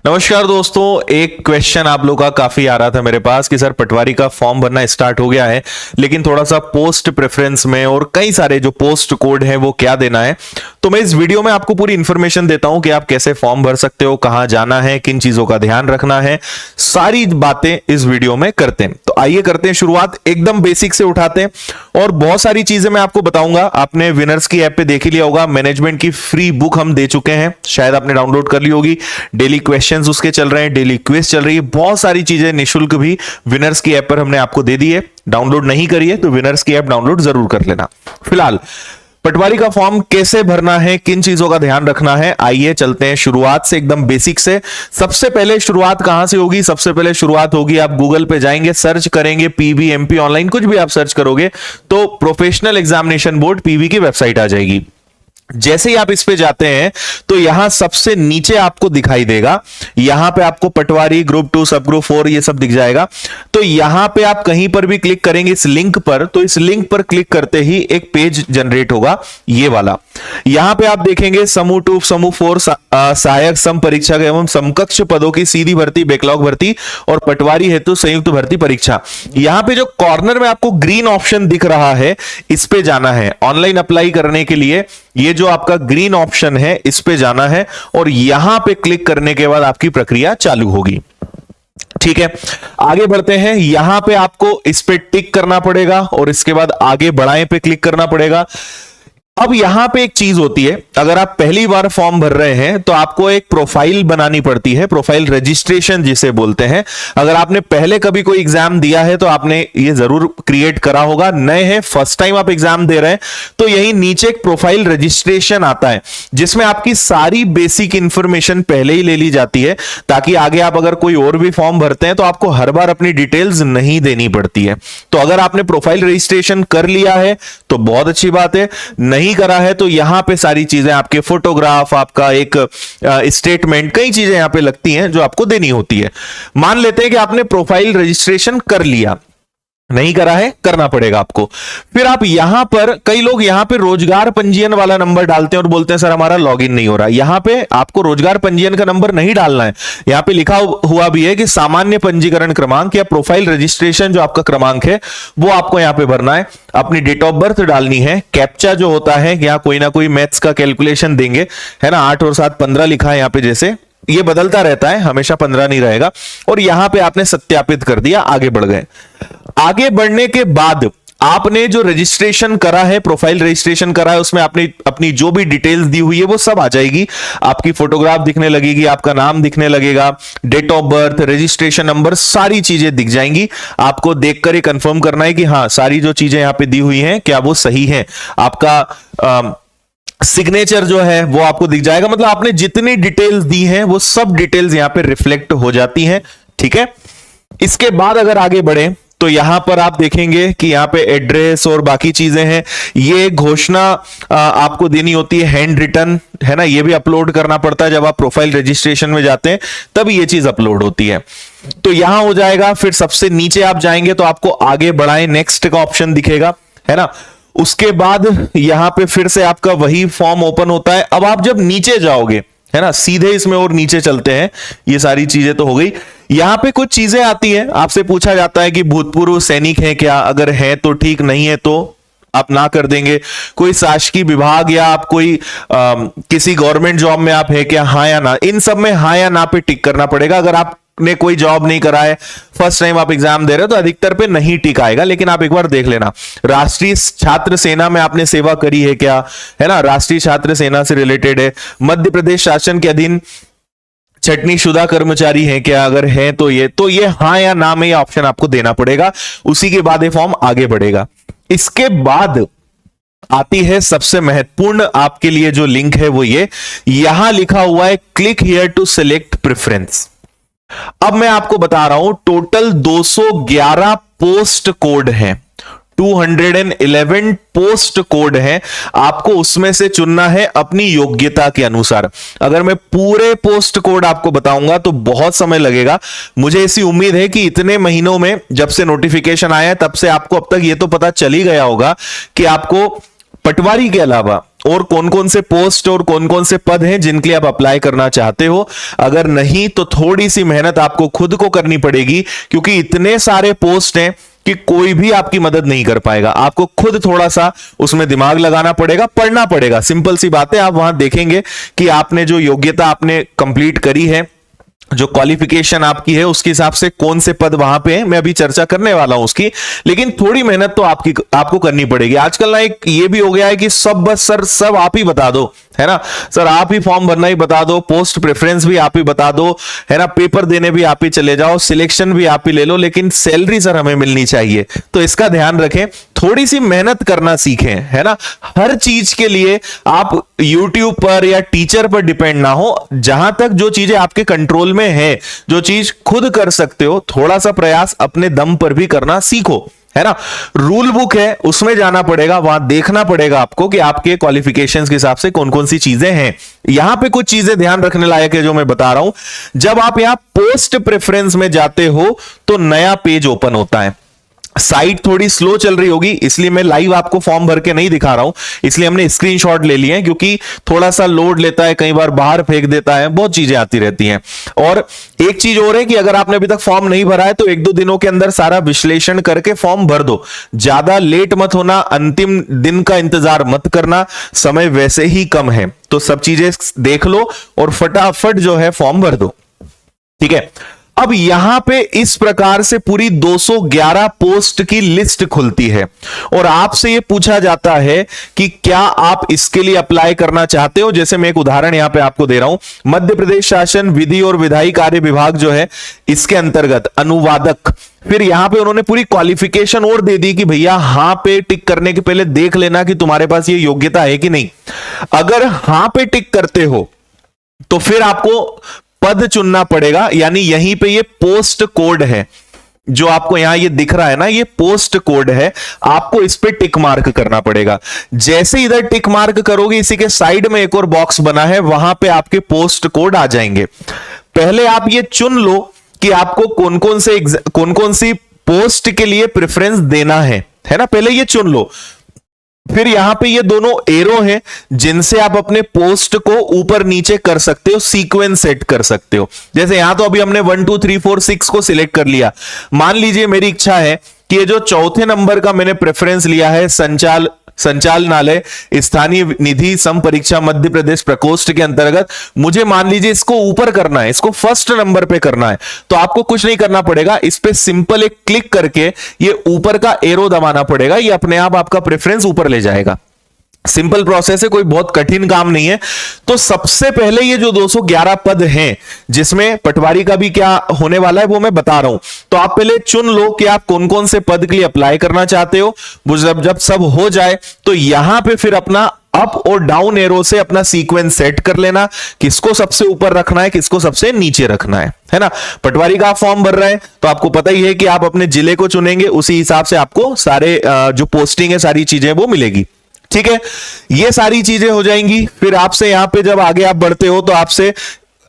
नमस्कार दोस्तों, एक क्वेश्चन आप लोग का काफी आ रहा था मेरे पास कि सर पटवारी का फॉर्म भरना स्टार्ट हो गया है, लेकिन थोड़ा सा पोस्ट प्रेफरेंस में और कई सारे जो पोस्ट कोड है वो क्या देना है। तो मैं इस वीडियो में आपको पूरी इंफॉर्मेशन देता हूं कि आप कैसे फॉर्म भर सकते हो, कहां जाना है, किन चीजों का ध्यान रखना है, सारी बातें इस वीडियो में करते हैं। तो आइए करते हैं शुरुआत, एकदम बेसिक से उठाते हैं और बहुत सारी चीजें मैं आपको बताऊंगा। आपने विनर्स की ऐप पे देख ही लिया होगा, मैनेजमेंट की फ्री बुक हम दे चुके हैं, शायद आपने डाउनलोड कर ली होगी। डेली क्वेश्चंस उसके चल रहे हैं, डेली क्विज चल रही है, बहुत सारी चीजें निशुल्क भी विनर्स की ऐप पर हमने आपको दे दी है। डाउनलोड नहीं करी है तो विनर्स की ऐप डाउनलोड जरूर कर लेना। फिलहाल पटवारी का फॉर्म कैसे भरना है, किन चीजों का ध्यान रखना है, आइए चलते हैं शुरुआत से, एकदम बेसिक से। सबसे पहले शुरुआत कहां से होगी? सबसे पहले शुरुआत होगी, आप गूगल पे जाएंगे, सर्च करेंगे पीबीएमपी ऑनलाइन, कुछ भी आप सर्च करोगे तो प्रोफेशनल एग्जामिनेशन बोर्ड पीवी की वेबसाइट आ जाएगी। जैसे ही आप इस पे जाते हैं तो यहां सबसे नीचे आपको दिखाई देगा, यहां पे आपको पटवारी ग्रुप 2 सब ग्रुप 4 ये सब दिख जाएगा। तो यहां पे आप कहीं पर भी क्लिक करेंगे इस लिंक पर, तो इस लिंक पर क्लिक करते ही एक पेज जनरेट होगा, ये वाला। यहां पे आप देखेंगे समूह 2 समूह 4 सहायक सम परीक्षा एवं समकक्ष पदों की सीधी भर्ती, बैकलॉग भर्ती और पटवारी हेतु संयुक्त भर्ती परीक्षा। यहां पे जो कॉर्नर में आपको ग्रीन ऑप्शन दिख रहा है, इस पे जाना है। ऑनलाइन अप्लाई करने के लिए ये जो आपका ग्रीन ऑप्शन है इस पे जाना है और यहां पे क्लिक करने के बाद आपकी प्रक्रिया चालू होगी। ठीक है, आगे बढ़ते हैं। यहां पे आपको इस पे टिक करना पड़ेगा और इसके बाद आगे बढ़ाएं पे क्लिक करना पड़ेगा। अब यहां पे एक चीज होती है, अगर आप पहली बार फॉर्म भर रहे हैं तो आपको एक प्रोफाइल बनानी पड़ती है, प्रोफाइल रजिस्ट्रेशन जिसे बोलते हैं। अगर आपने पहले कभी कोई एग्जाम दिया है तो आपने ये जरूर क्रिएट करा होगा, नए हैं फर्स्ट टाइम आप एग्जाम दे रहे हैं तो यही नीचे एक प्रोफाइल रजिस्ट्रेशन आता है जिसमें आपकी सारी बेसिक इंफॉर्मेशन पहले ही ले ली जाती है, ताकि आगे आप अगर कोई और भी फॉर्म भरते हैं तो आपको हर बार अपनी डिटेल्स नहीं देनी पड़ती है। तो अगर आपने प्रोफाइल रजिस्ट्रेशन कर लिया है तो बहुत अच्छी बात है, नहीं करा है तो यहां पे सारी चीजें, आपके फोटोग्राफ, आपका एक स्टेटमेंट, कई चीजें यहां पे लगती हैं जो आपको देनी होती है। मान लेते हैं कि आपने प्रोफाइल रजिस्ट्रेशन कर लिया, नहीं करा है, करना पड़ेगा आपको। फिर आप यहां पर, कई लोग यहां पे रोजगार पंजीयन वाला नंबर डालते हैं और बोलते हैं सर हमारा लॉगिन नहीं हो रहा। यहां पे आपको रोजगार पंजीयन का नंबर नहीं डालना है, यहां पे लिखा हुआ भी है कि सामान्य पंजीकरण क्रमांक या प्रोफाइल रजिस्ट्रेशन जो आपका क्रमांक है वो आपको यहां पे भरना है। अपनी डेट ऑफ बर्थ डालनी है, कैप्चा जो होता है यहां कोई ना कोई मैथ्स का कैलकुलेशन देंगे, है ना, 8 और 7 15 लिखा है यहां पे, जैसे ये बदलता रहता है, हमेशा 15 नहीं रहेगा। और यहां पे आपने सत्यापित कर दिया, आगे बढ़ गए। आगे बढ़ने के बाद आपने जो रजिस्ट्रेशन करा है, प्रोफाइल रजिस्ट्रेशन करा है, उसमें आपने अपनी जो भी डिटेल्स दी हुई है वो सब आ जाएगी। आपकी फोटोग्राफ दिखने लगेगी, आपका नाम दिखने लगेगा, date of birth, registration number, सारी चीजें दिख जाएंगी। आपको देखकर ये कंफर्म करना है कि हाँ सारी जो चीजें यहां पे दी हुई हैं क्या वो सही है। आपका सिग्नेचर जो है वो आपको दिख जाएगा, मतलब आपने जितनी डिटेल्स दी हैं वो सब डिटेल्स यहां पे रिफ्लेक्ट हो जाती हैं। ठीक है, इसके बाद अगर आगे बढ़े तो यहां पर आप देखेंगे कि यहां पे एड्रेस और बाकी चीजें हैं। ये घोषणा आपको देनी होती है, हैंड रिटन, है ना, ये भी अपलोड करना पड़ता है। जब आप प्रोफाइल रजिस्ट्रेशन में जाते हैं तब ये चीज अपलोड होती है। तो यहां हो जाएगा। फिर सबसे नीचे आप जाएंगे तो आपको आगे बढ़ाएं नेक्स्ट का ऑप्शन दिखेगा, है ना। उसके बाद यहां पे फिर से आपका वही फॉर्म ओपन होता है। अब आप जब नीचे जाओगे, है ना, सीधे इसमें और नीचे चलते हैं, ये सारी चीजें तो हो गई। यहां पे कुछ चीजें आती हैं, आपसे पूछा जाता है कि भूतपूर्व सैनिक है क्या, अगर है तो ठीक, नहीं है तो आप ना कर देंगे। कोई शासकीय विभाग या आप कोई किसी गवर्नमेंट जॉब में आप है क्या, हाँ या ना, इन सब में हाँ या ना पे टिक करना पड़ेगा। अगर आपने कोई जॉब नहीं करा है, फर्स्ट टाइम आप एग्जाम दे रहे हो, तो अधिकतर पे नहीं टिक आएगा, लेकिन आप एक बार देख लेना। राष्ट्रीय छात्र सेना में आपने सेवा करी है क्या, है ना, राष्ट्रीय छात्र सेना से रिलेटेड है। मध्य प्रदेश शासन के अधीन छटनी शुदा कर्मचारी है क्या, अगर है तो ये हाँ या ना में ये ऑप्शन आपको देना पड़ेगा। उसी के बाद ये फॉर्म आगे बढ़ेगा। इसके बाद आती है सबसे महत्वपूर्ण आपके लिए जो लिंक है, वो ये यहां लिखा हुआ है click here to select preference. अब मैं आपको बता रहा हूं, टोटल 211 पोस्ट कोड है, 211 पोस्ट कोड है। आपको उसमें से चुनना है अपनी योग्यता के अनुसार। अगर मैं पूरे पोस्ट कोड आपको बताऊंगा तो बहुत समय लगेगा। मुझे ऐसी उम्मीद है कि इतने महीनों में, जब से नोटिफिकेशन आया है तब से आपको अब तक ये तो पता चल ही गया होगा कि आपको पटवारी के अलावा और कौन कौन से पोस्ट और कौन कौन से पद हैं जिनके लिए आप अप्लाई करना चाहते हो? अगर नहीं तो थोड़ी सी मेहनत आपको खुद को करनी पड़ेगी, क्योंकि इतने सारे पोस्ट हैं कि कोई भी आपकी मदद नहीं कर पाएगा। आपको खुद थोड़ा सा उसमें दिमाग लगाना पड़ेगा, पढ़ना पड़ेगा। सिंपल सी बात है। आप वहां देखेंगे कि आपने जो योग्यता आपने कंप्लीट करी है, जो क्वालिफिकेशन आपकी है, उसके हिसाब से कौन से पद वहां पे हैं, मैं अभी चर्चा करने वाला हूं उसकी। लेकिन थोड़ी मेहनत तो आपको करनी पड़ेगी। आजकल ना एक ये भी हो गया है कि सब बस सर सब आप ही बता दो, है ना सर, आप ही फॉर्म भरना ही बता दो, पोस्ट प्रेफरेंस भी आप ही बता दो, है ना, पेपर देने भी आप ही चले जाओ, सिलेक्शन भी आप ही ले लो, लेकिन सैलरी सर हमें मिलनी चाहिए। तो इसका ध्यान रखें, थोड़ी सी मेहनत करना सीखें, है ना। हर चीज के लिए आप YouTube पर या टीचर पर डिपेंड ना हो। जहां तक जो चीजें आपके कंट्रोल में है, जो चीज खुद कर सकते हो, थोड़ा सा प्रयास अपने दम पर भी करना सीखो, है ना। रूल बुक है, उसमें जाना पड़ेगा, वहां देखना पड़ेगा आपको कि आपके क्वालिफिकेशंस के हिसाब से कौन कौन सी चीजें हैं। यहां पे कुछ चीजें ध्यान रखने लायक है जो मैं बता रहा हूं। जब आप यहां पोस्ट प्रेफरेंस में जाते हो तो नया पेज ओपन होता है। साइट थोड़ी स्लो चल रही होगी, इसलिए मैं लाइव आपको फॉर्म भर के नहीं दिखा रहा हूं, इसलिए हमने स्क्रीनशॉट ले लिए हैं, क्योंकि थोड़ा सा लोड लेता है, कई बार बाहर फेंक देता है, बहुत चीजें आती रहती हैं। और एक चीज और है कि अगर आपने अभी तक फॉर्म नहीं भरा है तो 1-2 दिनों के अंदर सारा विश्लेषण करके फॉर्म भर दो। ज्यादा लेट मत होना, अंतिम दिन का इंतजार मत करना, समय वैसे ही कम है। तो सब चीजें देख लो और फटाफट जो है फॉर्म भर दो, ठीक है। अब यहां पे इस प्रकार से पूरी 211 पोस्ट की लिस्ट खुलती है और आपसे यह पूछा जाता है कि क्या आप इसके लिए अप्लाई करना चाहते हो। जैसे मैं एक उदाहरण यहां पे आपको दे रहा हूं, मध्य प्रदेश शासन विधि और विधायी कार्य विभाग जो है, इसके अंतर्गत अनुवादक। फिर यहां पे उन्होंने पूरी क्वालिफिकेशन और दे दी कि भैया हां पे टिक करने के पहले देख लेना कि तुम्हारे पास ये योग्यता है कि नहीं। अगर हां पे टिक करते हो तो फिर आपको पद चुनना पड़ेगा, यानी यहीं पे ये पोस्ट कोड है जो आपको यहां ये दिख रहा है ना, ये पोस्ट कोड है। आपको इस पे टिक मार्क करना पड़ेगा। जैसे इधर टिक मार्क करोगे, इसी के साइड में एक और बॉक्स बना है, वहां पे आपके पोस्ट कोड आ जाएंगे। पहले आप ये चुन लो कि आपको कौन कौन सी पोस्ट के लिए प्रेफरेंस देना है ना, पहले ये चुन लो। फिर यहां पे ये दोनों एरो हैं जिनसे आप अपने पोस्ट को ऊपर नीचे कर सकते हो, सीक्वेंस सेट कर सकते हो। जैसे यहां तो अभी हमने 1 2 3 4 6 को सिलेक्ट कर लिया। मान लीजिए मेरी इच्छा है कि ये जो चौथे नंबर का मैंने प्रेफरेंस लिया है, संचालनालय स्थानीय निधि सम परीक्षा मध्य प्रदेश प्रकोष्ठ के अंतर्गत, मुझे मान लीजिए इसको ऊपर करना है, इसको फर्स्ट नंबर पे करना है। तो आपको कुछ नहीं करना पड़ेगा, इस पे सिंपल एक क्लिक करके ये ऊपर का एरो दबाना पड़ेगा, ये अपने आप आपका प्रेफरेंस ऊपर ले जाएगा। सिंपल प्रोसेस है, कोई बहुत कठिन काम नहीं है। तो सबसे पहले ये जो 211 पद हैं, जिसमें पटवारी का भी क्या होने वाला है वो मैं बता रहा हूं। तो आप पहले चुन लो कि आप कौन कौन से पद के लिए अप्लाई करना चाहते हो। वो जब सब हो जाए तो यहां पे फिर अपना अप और डाउन एरो से अपना सीक्वेंस सेट कर लेना, किसको सबसे ऊपर रखना है, किसको सबसे नीचे रखना है ना। पटवारी का फॉर्म भर रहे हैं तो आपको पता ही है कि आप अपने जिले को चुनेंगे, उसी हिसाब से आपको सारे जो पोस्टिंग है, सारी चीजें वो मिलेगी, ठीक है। ये सारी चीजें हो जाएंगी। फिर आपसे यहां पे जब आगे आप बढ़ते हो तो आपसे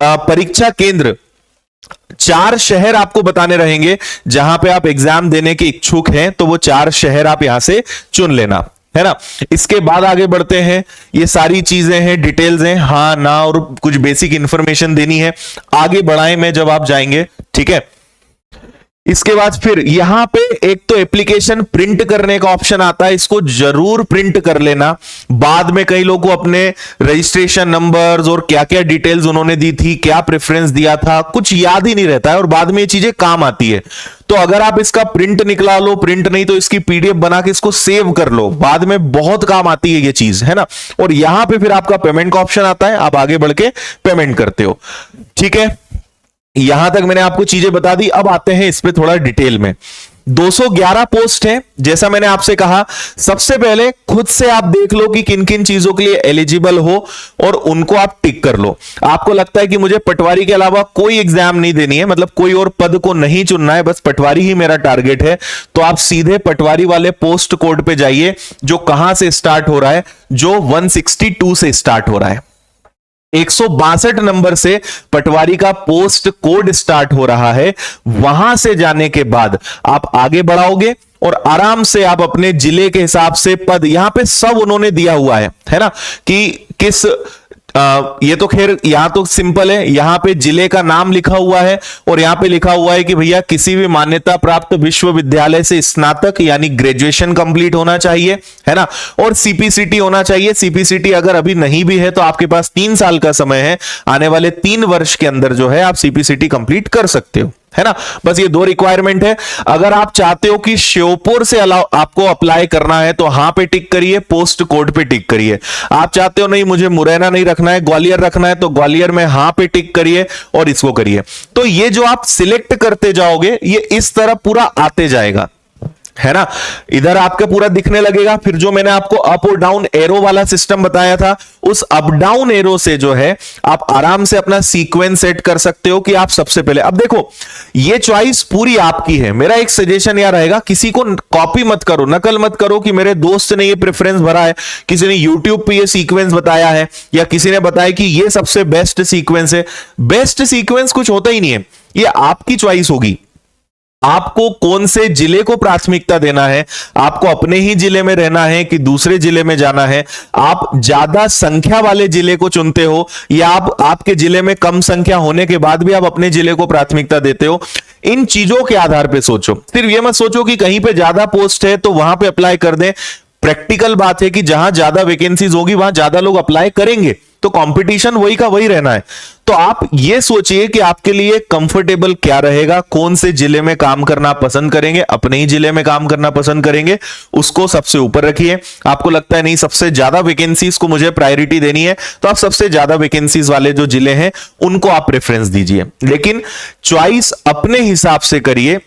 परीक्षा केंद्र 4 शहर आपको बताने रहेंगे जहां पे आप एग्जाम देने के इच्छुक हैं, तो वो 4 शहर आप यहां से चुन लेना, है ना। इसके बाद आगे बढ़ते हैं, ये सारी चीजें हैं, डिटेल्स हैं, हाँ ना और कुछ बेसिक इंफॉर्मेशन देनी है। आगे बढ़ाएं में जब आप जाएंगे, ठीक है। इसके बाद फिर यहां पे एक तो एप्लीकेशन प्रिंट करने का ऑप्शन आता है, इसको जरूर प्रिंट कर लेना। बाद में कई लोगों को अपने रजिस्ट्रेशन नंबर्स और क्या क्या डिटेल्स उन्होंने दी थी, क्या प्रेफरेंस दिया था, कुछ याद ही नहीं रहता है और बाद में ये चीजें काम आती है। तो अगर आप इसका प्रिंट निकला लो, प्रिंट नहीं तो इसकी पीडीएफ बना के इसको सेव कर लो, बाद में बहुत काम आती है ये चीज, है ना। और यहां पे फिर आपका पेमेंट का ऑप्शन आता है, आप आगे बढ़ के पेमेंट करते हो, ठीक है। यहां तक मैंने आपको चीजें बता दी। अब आते हैं इस पे थोड़ा डिटेल में। 211 पोस्ट है, जैसा मैंने आपसे कहा। सबसे पहले खुद से आप देख लो कि किन किन चीजों के लिए एलिजिबल हो और उनको आप टिक कर लो। आपको लगता है कि मुझे पटवारी के अलावा कोई एग्जाम नहीं देनी है, मतलब कोई और पद को नहीं चुनना है, बस पटवारी ही मेरा टारगेट है, तो आप सीधे पटवारी वाले पोस्ट कोड पे जाइए, जो कहां से स्टार्ट हो रहा है, जो 162 से स्टार्ट हो रहा है। 162 नंबर से पटवारी का पोस्ट कोड स्टार्ट हो रहा है। वहां से जाने के बाद आप आगे बढ़ाओगे और आराम से आप अपने जिले के हिसाब से पद, यहां पे सब उन्होंने दिया हुआ है ना, कि किस ये तो खैर यहां तो सिंपल है, यहां पे जिले का नाम लिखा हुआ है और यहां पे लिखा हुआ है कि भैया किसी भी मान्यता प्राप्त विश्वविद्यालय से स्नातक यानी ग्रेजुएशन कंप्लीट होना चाहिए, है ना, और सीपीसीटी होना चाहिए। सीपीसीटी अगर अभी नहीं भी है तो आपके पास 3 साल का समय है, आने वाले 3 वर्ष के अंदर जो है आप सीपीसीटी कंप्लीट कर सकते हो, है ना। बस ये 2 रिक्वायरमेंट है। अगर आप चाहते हो कि श्योपुर से आपको अप्लाई करना है तो हां पे टिक करिए, पोस्ट कोड पे टिक करिए। आप चाहते हो नहीं मुझे मुरैना नहीं रखना है, ग्वालियर रखना है, तो ग्वालियर में हां पे टिक करिए और इसको करिए। तो ये जो आप सिलेक्ट करते जाओगे ये इस तरह पूरा आते जाएगा, है ना। इधर आपका पूरा दिखने लगेगा। फिर जो मैंने आपको अप और डाउन एरो वाला सिस्टम बताया था, उस अप डाउन एरो से जो है आप आराम से अपना सीक्वेंस सेट कर सकते हो कि आप सबसे पहले, अब देखो ये चॉइस पूरी आपकी है। मेरा एक सजेशन यह रहेगा, किसी को कॉपी मत करो, नकल मत करो कि मेरे दोस्त ने ये प्रेफरेंस भरा है, किसी ने यूट्यूब पे ये सीक्वेंस बताया है, या किसी ने बताया कि ये सबसे बेस्ट सीक्वेंस है। बेस्ट सीक्वेंस कुछ होता ही नहीं है, ये आपकी चॉइस होगी। आपको कौन से जिले को प्राथमिकता देना है, आपको अपने ही जिले में रहना है कि दूसरे जिले में जाना है, आप ज्यादा संख्या वाले जिले को चुनते हो या आपके जिले में कम संख्या होने के बाद भी आप अपने जिले को प्राथमिकता देते हो। इन चीजों के आधार पर सोचो। सिर्फ ये मत सोचो कि कहीं पे ज्यादा पोस्ट है तो वहां पे अप्लाई कर दें। प्रैक्टिकल बात है कि जहां ज्यादा वैकेंसीज होगी वहां ज्यादा लोग अप्लाई करेंगे, तो कंपटीशन वही का वही रहना है। तो आप ये सोचिए कि आपके लिए कंफर्टेबल क्या रहेगा, कौन से जिले में काम करना पसंद करेंगे, अपने ही जिले में काम करना पसंद करेंगे, उसको सबसे ऊपर रखिए। आपको लगता है नहीं सबसे ज्यादा वैकेंसीज को मुझे प्रायोरिटी देनी है, तो आप सबसे ज्यादा वैकेंसीज वाले जो जिले हैं उनको आप प्रेफरेंस दीजिए, लेकिन चॉइस अपने हिसाब से करिए।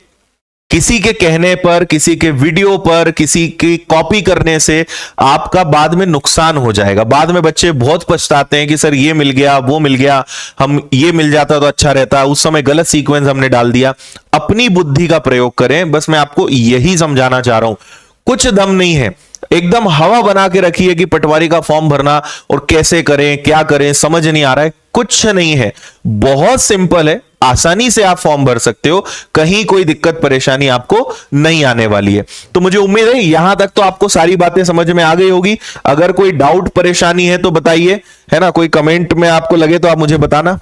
किसी के कहने पर, किसी के वीडियो पर, किसी की कॉपी करने से आपका बाद में नुकसान हो जाएगा। बाद में बच्चे बहुत पछताते हैं कि सर ये मिल गया, वो मिल गया, हम ये मिल जाता तो अच्छा रहता, उस समय गलत सीक्वेंस हमने डाल दिया। अपनी बुद्धि का प्रयोग करें, बस मैं आपको यही समझाना चाह रहा हूं। कुछ दम नहीं है, एकदम हवा बना के रखिए कि पटवारी का फॉर्म भरना और कैसे करें, क्या करें, समझ नहीं आ रहा है, कुछ नहीं है, बहुत सिंपल है। आसानी से आप फॉर्म भर सकते हो, कहीं कोई दिक्कत परेशानी आपको नहीं आने वाली है। तो मुझे उम्मीद है यहां तक तो आपको सारी बातें समझ में आ गई होगी। अगर कोई डाउट परेशानी है तो बताइए, है ना, कोई कमेंट में आपको लगे तो आप मुझे बताना।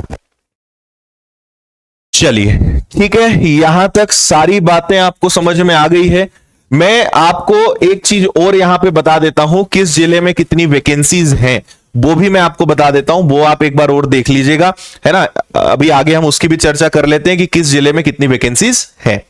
चलिए ठीक है, यहां तक सारी बातें आपको समझ में आ गई है। मैं आपको एक चीज और यहां पे बता देता हूं, किस जिले में कितनी वैकेंसीज हैं वो भी मैं आपको बता देता हूं, वो आप एक बार और देख लीजिएगा, है ना। अभी आगे हम उसकी भी चर्चा कर लेते हैं कि किस जिले में कितनी वैकेंसीज हैं।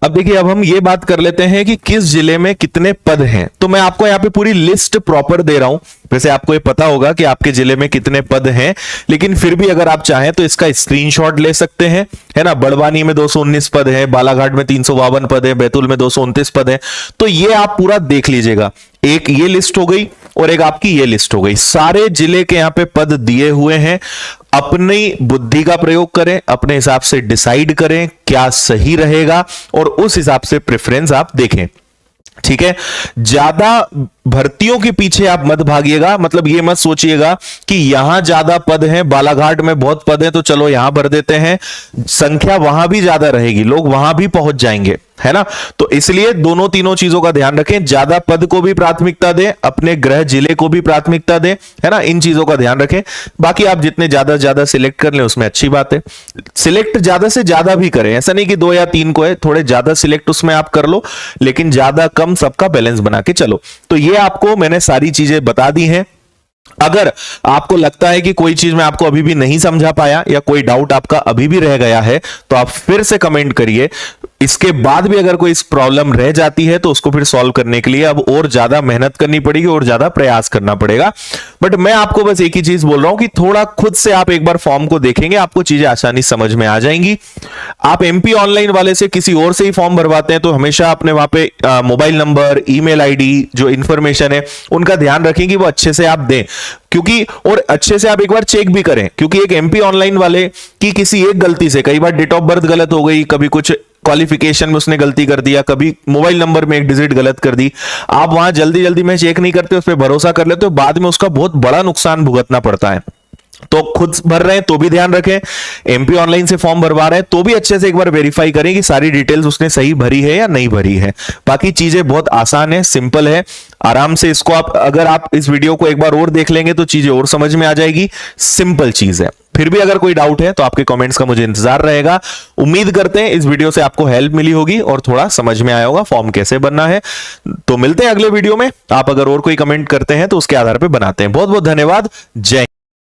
अब देखिए, अब हम ये बात कर लेते हैं कि किस जिले में कितने पद हैं। तो मैं आपको यहाँ पे पूरी लिस्ट प्रॉपर दे रहा हूं। वैसे आपको ये पता होगा कि आपके जिले में कितने पद हैं, लेकिन फिर भी अगर आप चाहें तो इसका स्क्रीनशॉट ले सकते हैं, है ना। बड़वानी में 219 पद है, बालाघाट में 352 पद है, बैतूल में 229 पद है। तो ये आप पूरा देख लीजिएगा। एक ये लिस्ट हो गई और एक आपकी ये लिस्ट हो गई। सारे जिले के यहां पे पद दिए हुए हैं। अपनी बुद्धि का प्रयोग करें, अपने हिसाब से डिसाइड करें क्या सही रहेगा और उस हिसाब से प्रेफरेंस आप देखें, ठीक है। ज्यादा भर्तियों के पीछे आप मत भागिएगा, मतलब ये मत सोचिएगा कि यहां ज्यादा पद हैं, बालाघाट में बहुत पद हैं तो चलो यहां भर देते हैं। संख्या वहां भी ज्यादा रहेगी, लोग वहां भी पहुंच जाएंगे, है ना। तो इसलिए दोनों तीनों चीजों का ध्यान रखें, ज्यादा पद को भी प्राथमिकता दें, अपने गृह जिले को भी प्राथमिकता दें, है ना। इन चीजों का ध्यान रखें। बाकी आप जितने ज्यादा सिलेक्ट कर लें उसमें अच्छी बात है। सिलेक्ट ज्यादा से ज्यादा भी करें, ऐसा नहीं कि 2 या 3 को है, थोड़े ज्यादा सिलेक्ट उसमें आप कर लो, लेकिन ज्यादा कम सबका बैलेंस बना के चलो। तो ये आपको मैंने सारी चीजें बता दी हैं। अगर आपको लगता है कि कोई चीज मैं आपको अभी भी नहीं समझा पाया या कोई डाउट आपका अभी भी रह गया है तो आप फिर से कमेंट करिए। इसके बाद भी अगर कोई प्रॉब्लम रह जाती है तो उसको फिर सॉल्व करने के लिए अब और ज्यादा मेहनत करनी पड़ेगी और ज्यादा प्रयास करना पड़ेगा। बट मैं आपको बस एक ही चीज बोल रहा हूं कि थोड़ा खुद से आप एक बार फॉर्म को देखेंगे, आपको चीजें आसानी समझ में आ जाएंगी। आप एमपी ऑनलाइन वाले से किसी और से ही फॉर्म भरवाते हैं तो हमेशा अपने वहां पे मोबाइल नंबर, ईमेल आईडी, जो इंफॉर्मेशन है उनका ध्यान रखें कि वो अच्छे से आप दें, क्योंकि और अच्छे से आप एक बार चेक भी करें, क्योंकि एक एमपी ऑनलाइन वाले की किसी एक गलती से कई बार डेट ऑफ बर्थ गलत हो गई, कभी कुछ क्वालिफिकेशन में उसने गलती कर दिया, कभी मोबाइल नंबर में एक डिजिट गलत कर दी, आप वहां जल्दी में चेक नहीं करते, उस पर भरोसा कर लेते हो, बाद में उसका बहुत बड़ा नुकसान भुगतना पड़ता है। तो खुद भर रहे हैं तो भी ध्यान रखें, एमपी ऑनलाइन से फॉर्म भरवा रहे हैं तो भी अच्छे से एक बार वेरीफाई करें कि सारी डिटेल्स उसने सही भरी है या नहीं भरी है। बाकी चीजें बहुत आसान है, सिंपल है, आराम से इसको अगर आप इस वीडियो को एक बार और देख लेंगे तो चीजें और समझ में आ जाएगी। सिंपल चीज है। फिर भी अगर कोई डाउट है तो आपके कमेंट्स का मुझे इंतजार रहेगा। उम्मीद करते हैं इस वीडियो से आपको हेल्प मिली होगी और थोड़ा समझ में आया होगा फॉर्म कैसे बनना है। तो मिलते हैं अगले वीडियो में। आप अगर और कोई कमेंट करते हैं तो उसके आधार पर बनाते हैं। बहुत बहुत धन्यवाद। जय